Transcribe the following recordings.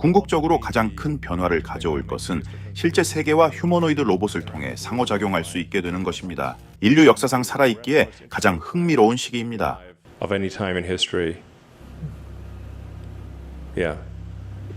궁극적으로 가장 큰 변화를 가져올 것은 실제 세계와 휴머노이드 로봇을 통해 상호작용할 수 있게 되는 것입니다. 인류 역사상 살아있기에 가장 흥미로운 시기입니다. Of any time in history. Yeah.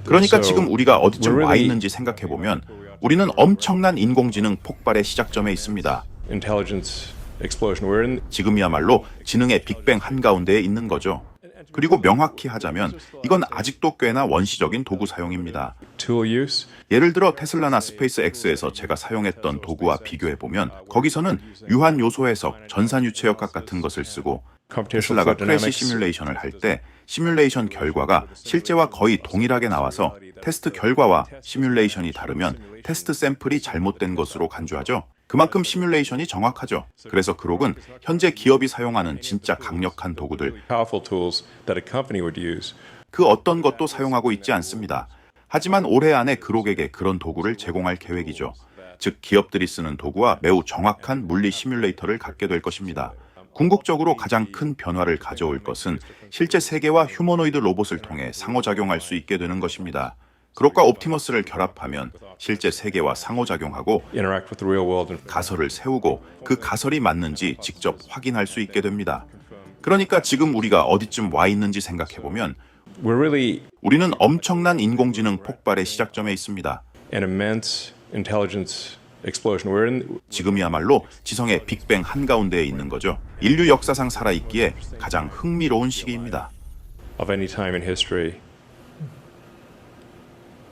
그러니까 지금 우리가 어디쯤 와 있는지 생각해보면 우리는 엄청난 인공지능 폭발의 시작점에 있습니다. Intelligence explosion. We're in 지금이야말로 지능의 빅뱅 한가운데에 있는 거죠. 그리고 명확히 하자면 이건 아직도 꽤나 원시적인 도구 사용입니다. tool use. 예를 들어 테슬라나 스페이스X에서 제가 사용했던 도구와 비교해보면 거기서는 유한 요소 해석, 전산 유체역학 같은 것을 쓰고 Computational 테슬라가 fluid 크래시 dynamics. 시뮬레이션을 할 때 시뮬레이션 결과가 실제와 거의 동일하게 나와서 테스트 결과와 시뮬레이션이 다르면 테스트 샘플이 잘못된 것으로 간주하죠. 그만큼 시뮬레이션이 정확하죠. 그래서 그록은 현재 기업이 사용하는 진짜 강력한 도구들, Powerful tools that a company would use. 그 어떤 것도 사용하고 있지 않습니다. 하지만 올해 안에 그록에게 그런 도구를 제공할 계획이죠. 즉 기업들이 쓰는 도구와 매우 정확한 물리 시뮬레이터를 갖게 될 것입니다. 궁극적으로 가장 큰 변화를 가져올 것은 실제 세계와 휴머노이드 로봇을 통해 상호작용할 수 있게 되는 것입니다. 그록과 옵티머스를 결합하면 실제 세계와 상호작용하고 Interact with the real world. And 가설을 세우고 그 가설이 맞는지 직접 확인할 수 있게 됩니다. 그러니까 지금 우리가 어디쯤 와 있는지 생각해보면 we're really 우리는 엄청난 인공지능 폭발의 시작점에 있습니다. an immense intelligence explosion. We're in 지금이야말로 지성의 빅뱅 한가운데에 있는 거죠. 인류 역사상 살아있기에 가장 흥미로운 시기입니다. of any time in history.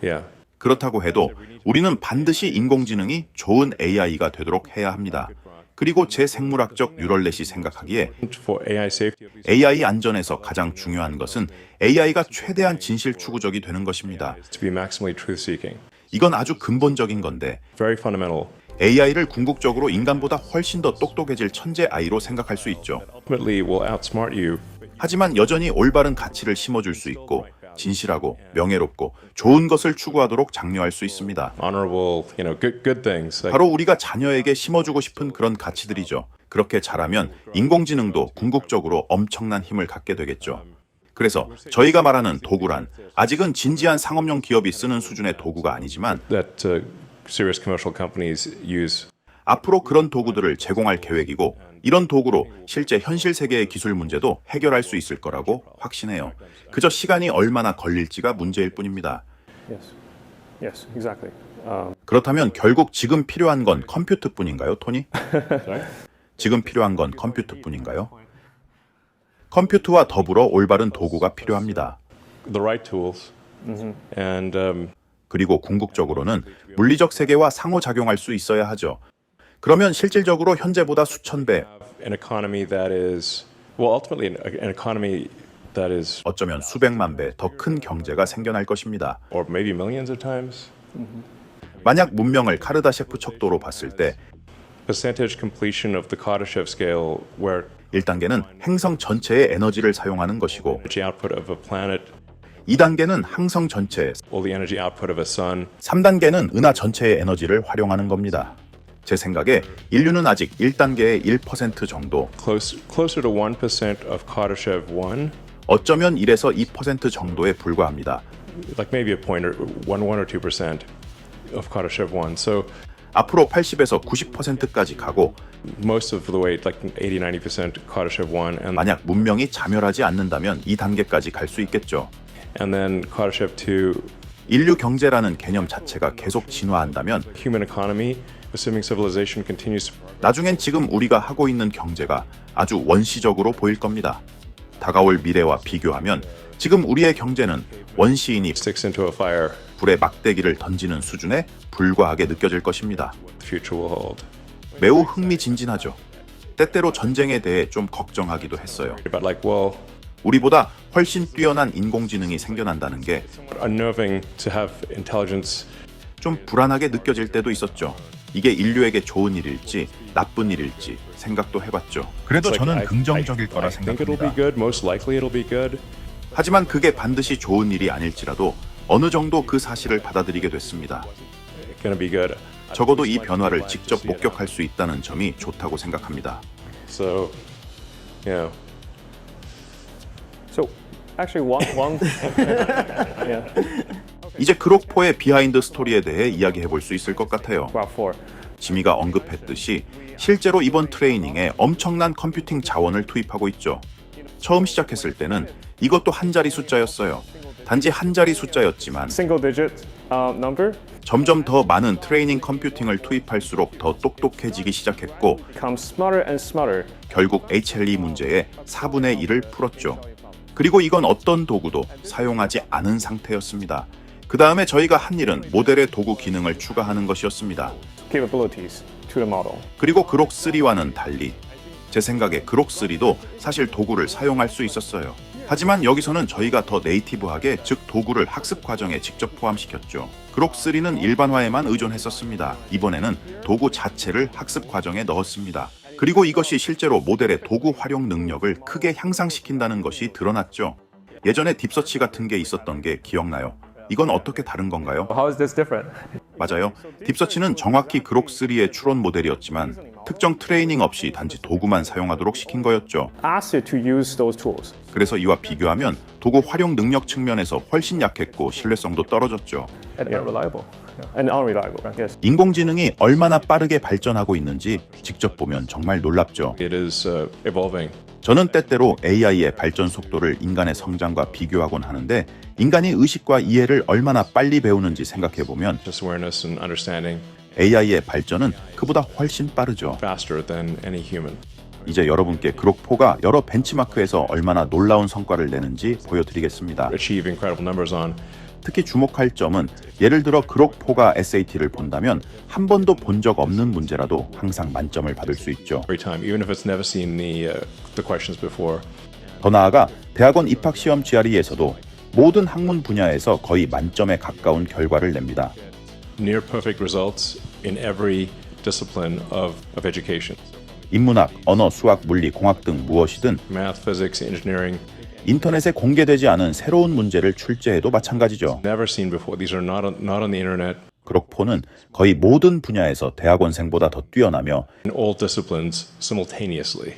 Yeah. 그렇다고 해도 우리는 반드시 인공지능이 좋은 AI가 되도록 해야 합니다. 그리고 제 생물학적 뉴럴넷이 생각하기에 For AI safety. AI 안전에서 가장 중요한 것은 AI가 최대한 진실 추구적이 되는 것입니다. To be maximally truth-seeking. 이건 아주 근본적인 건데 Very fundamental. AI를 궁극적으로 인간보다 훨씬 더 똑똑해질 천재 아이로 생각할 수 있죠. Ultimately, will outsmart you. 하지만 여전히 올바른 가치를 심어줄 수 있고 진실하고 명예롭고 좋은 것을 추구하도록 장려할 수 있습니다. Honorable, good things. Like, 바로 우리가 자녀에게 심어주고 싶은 그런 가치들이죠. 그렇게 자라면 인공지능도 궁극적으로 엄청난 힘을 갖게 되겠죠. 그래서 저희가 말하는 도구란 아직은 진지한 상업용 기업이 쓰는 수준의 도구가 아니지만 that serious commercial companies use. 앞으로 그런 도구들을 제공할 계획이고 이런 도구로 실제 현실 세계의 기술 문제도 해결할 수 있을 거라고 확신해요. 그저 시간이 얼마나 걸릴지가 문제일 뿐입니다. Yes. Yes, exactly. 그렇다면 결국 지금 필요한 건 컴퓨터뿐인가요, 토니? 지금 필요한 건 컴퓨터뿐인가요? 컴퓨터와 더불어 올바른 도구가 필요합니다. The right tools. And 그리고 궁극적으로는 물리적 세계와 상호작용할 수 있어야 하죠. 그러면 실질적으로 현재보다 수천 배, an economy that is, well, ultimately an economy that is, 어쩌면 수백만 배 더 큰 경제가 생겨날 것입니다. or maybe millions of times. 만약 문명을 카르다셰프 척도로 봤을 때 Percentage completion of the Kardashev scale, where 1단계는 행성 전체의 에너지를 사용하는 것이고 energy output of a planet, 2단계는 항성 전체, or the energy output of a sun, 3단계는 은하 전체의 에너지를 활용하는 겁니다. 제 생각에 인류는 아직 1단계의 1% 정도, closer to 1% of Kardashev 1, 어쩌면 1에서 2% 정도에 불과합니다. like maybe a point or 1 or 2% of Kardashev 1. So 앞으로 80에서 90%까지 가고 most of the way, like 80-90% Kardashev 1, and 만약 문명이 자멸하지 않는다면 2단계까지 갈 수 있겠죠. then Kardashev 2, 인류 경제라는 개념 자체가 계속 진화한다면 human economy, assuming civilization continues. 나중엔 지금 우리가 하고 있는 경제가 아주 원시적으로 보일 겁니다. 다가올 미래와 비교하면 지금 우리의 경제는 원시인이 Sticks into a fire, 불에 막대기를 던지는 수준에 불과하게 느껴질 것입니다. the future will hold. 매우 흥미진진하죠. 때때로 전쟁에 대해 좀 걱정하기도 했어요. But like, well, 우리보다 훨씬 뛰어난 인공지능이 생겨난다는 게 unnerving to have intelligence. 좀 불안하게 느껴질 때도 있었죠. 이게 인류에게 좋은 일일지 나쁜 일일지 생각도 해봤죠. 그래도 It's like, 저는 I 긍정적일 거라 think it'll be 생각합니다. good. Most likely it'll be good. 하지만 그게 반드시 좋은 일이 아닐지라도 어느 정도 그 사실을 받아들이게 됐습니다. It's gonna be good. 적어도 이 변화를 직접 목격할 수 있다는 점이 좋다고 생각합니다. So, yeah. So, actually, one yeah. 이제 그록4의 비하인드 스토리에 대해 이야기해 볼 수 있을 것 같아요. About 4. 지미가 언급했듯이 실제로 이번 트레이닝에 엄청난 컴퓨팅 자원을 투입하고 있죠. 처음 시작했을 때는 이것도 한 자리 숫자였어요. 단지 한 자리 숫자였지만 Single digit number 점점 더 많은 트레이닝 컴퓨팅을 투입할수록 더 똑똑해지기 시작했고 becomes smarter and smarter. 결국 HLE 문제의 4분의 1을 풀었죠. 그리고 이건 어떤 도구도 사용하지 않은 상태였습니다. 그 다음에 저희가 한 일은 모델의 도구 기능을 추가하는 것이었습니다. Capabilities to the model. 그리고 그록3와는 달리 제 생각에 그록3도 사실 도구를 사용할 수 있었어요. 하지만 여기서는 저희가 더 네이티브하게, 즉 도구를 학습 과정에 직접 포함시켰죠. 그록3는 일반화에만 의존했었습니다. 이번에는 도구 자체를 학습 과정에 넣었습니다. 그리고 이것이 실제로 모델의 도구 활용 능력을 크게 향상시킨다는 것이 드러났죠. 예전에 딥서치 같은 게 있었던 게 기억나요? 이건 어떻게 다른 건가요? How is this different? 맞아요. 딥서치는 정확히 그록3의 추론 모델이었지만 특정 트레이닝 없이 단지 도구만 사용하도록 시킨 거였죠. Ask you to use those tools. 그래서 이와 비교하면 도구 활용 능력 측면에서 훨씬 약했고 신뢰성도 떨어졌죠. And unreliable. And unreliable. Yes. 인공지능이 얼마나 빠르게 발전하고 있는지 직접 보면 정말 놀랍죠. It is evolving. 저는 때때로 AI의 발전 속도를 인간의 성장과 비교하곤 하는데 인간이 의식과 이해를 얼마나 빨리 배우는지 생각해보면 Just awareness and understanding AI의 발전은 그보다 훨씬 빠르죠. faster than any human. 이제 여러분께 그록4가 여러 벤치마크에서 얼마나 놀라운 성과를 내는지 보여드리겠습니다. Achieve incredible numbers on 특히 주목할 점은 예를 들어 그록4가 SAT를 본다면 한 번도 본 적 없는 문제라도 항상 만점을 받을 수 있죠. every time, even if it's never seen the questions before. 더 나아가 대학원 입학시험 GRE에서도 모든 학문 분야에서 거의 만점에 가까운 결과를 냅니다. Near perfect results in every discipline of education. 인문학, 언어, 수학, 물리, 공학 등 무엇이든 Math, physics, engineering, 인터넷에 공개되지 않은 새로운 문제를 출제해도 마찬가지죠. never seen before. These are not on the internet. 그록4는 거의 모든 분야에서 대학원생보다 더 뛰어나며 In all disciplines simultaneously.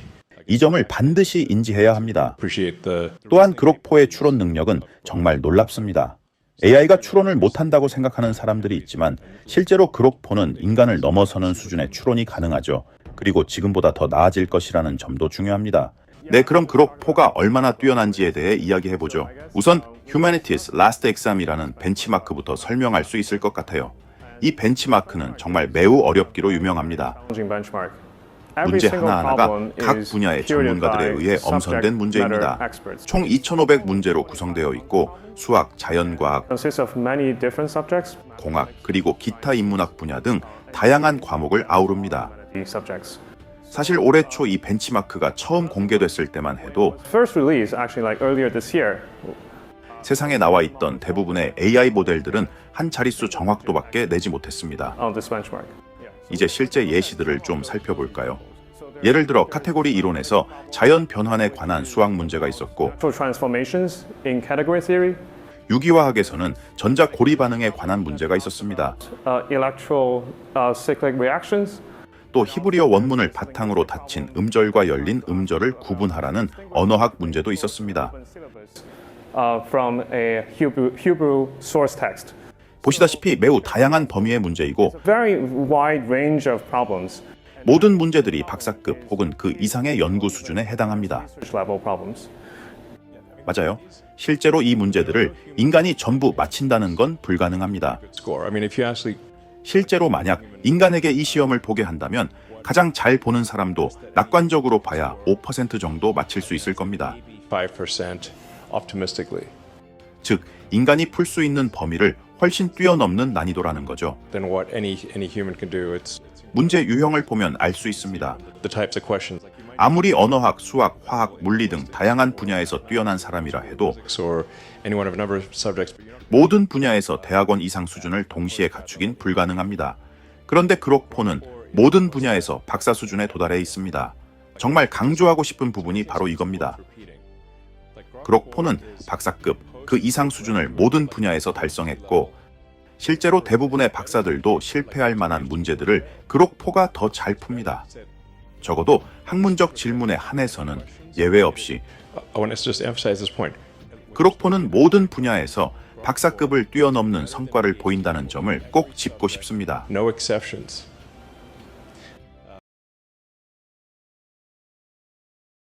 이 점을 반드시 인지해야 합니다. Appreciate the 또한 그록4의 추론 능력은 정말 놀랍습니다. AI가 추론을 못한다고 생각하는 사람들이 있지만 실제로 그록4는 인간을 넘어서는 수준의 추론이 가능하죠. 그리고 지금보다 더 나아질 것이라는 점도 중요합니다. 네, 그럼 그록4가 얼마나 뛰어난지에 대해 이야기해보죠. 우선 Humanities Last Exam이라는 벤치마크부터 설명할 수 있을 것 같아요. 이 벤치마크는 정말 매우 어렵기로 유명합니다. Challenging benchmark. Every 문제 single 하나하나가 problem 각 is 분야의 curated 전문가들에 by 의해 subject 엄선된 문제입니다. matter experts. 총 2,500 문제로 구성되어 있고 수학, 자연과학, Consists of many different subjects. 공학, 그리고 기타 인문학 분야 등 다양한 과목을 아우릅니다. The subjects. 사실 올해 초 이 벤치마크가 처음 공개됐을 때만 해도 First release actually like earlier this year. 세상에 나와 있던 대부분의 AI 모델들은 한 자릿수 정확도밖에 내지 못했습니다. On this benchmark. 이제 실제 예시들을 좀 살펴볼까요? 예를 들어 카테고리 이론에서 자연 변환에 관한 수학 문제가 있었고 For transformations in category theory, 유기화학에서는 전자 고리 반응에 관한 문제가 있었습니다. electro cyclic reactions, 또 히브리어 원문을 바탕으로 닫힌 음절과 열린 음절을 구분하라는 언어학 문제도 있었습니다. from a Hebrew source text. 보시다시피 매우 다양한 범위의 문제이고 Very wide range of problems, 모든 문제들이 박사급 혹은 그 이상의 연구 수준에 해당합니다. level problems. 맞아요. 실제로 이 문제들을 인간이 전부 맞힌다는 건 불가능합니다. score. I mean, if you actually 실제로 만약 인간에게 이 시험을 보게 한다면 가장 잘 보는 사람도 낙관적으로 봐야 5% 정도 맞힐 수 있을 겁니다. 5% optimistically, 즉, 인간이 풀 수 있는 범위를 훨씬 뛰어넘는 난이도라는 거죠. then what any human can do. It's 문제 유형을 보면 알 수 있습니다. the types of questions 아무리 언어학, 수학, 화학, 물리 등 다양한 분야에서 뛰어난 사람이라 해도 or any one of a number of subjects. 모든 분야에서 대학원 이상 수준을 동시에 갖추긴 불가능합니다. 그런데 그록4는 모든 분야에서 박사 수준에 도달해 있습니다. 정말 강조하고 싶은 부분이 바로 이겁니다. 그록4는 박사급, 그 이상 수준을 모든 분야에서 달성했고 실제로 대부분의 박사들도 실패할 만한 문제들을 그록4가 더 잘 풉니다. 적어도 학문적 질문에 한해서는 예외 없이 I want to just emphasize this point. 그록4는 모든 분야에서 박사급을 뛰어넘는 성과를 보인다는 점을 꼭 짚고 싶습니다. No exceptions.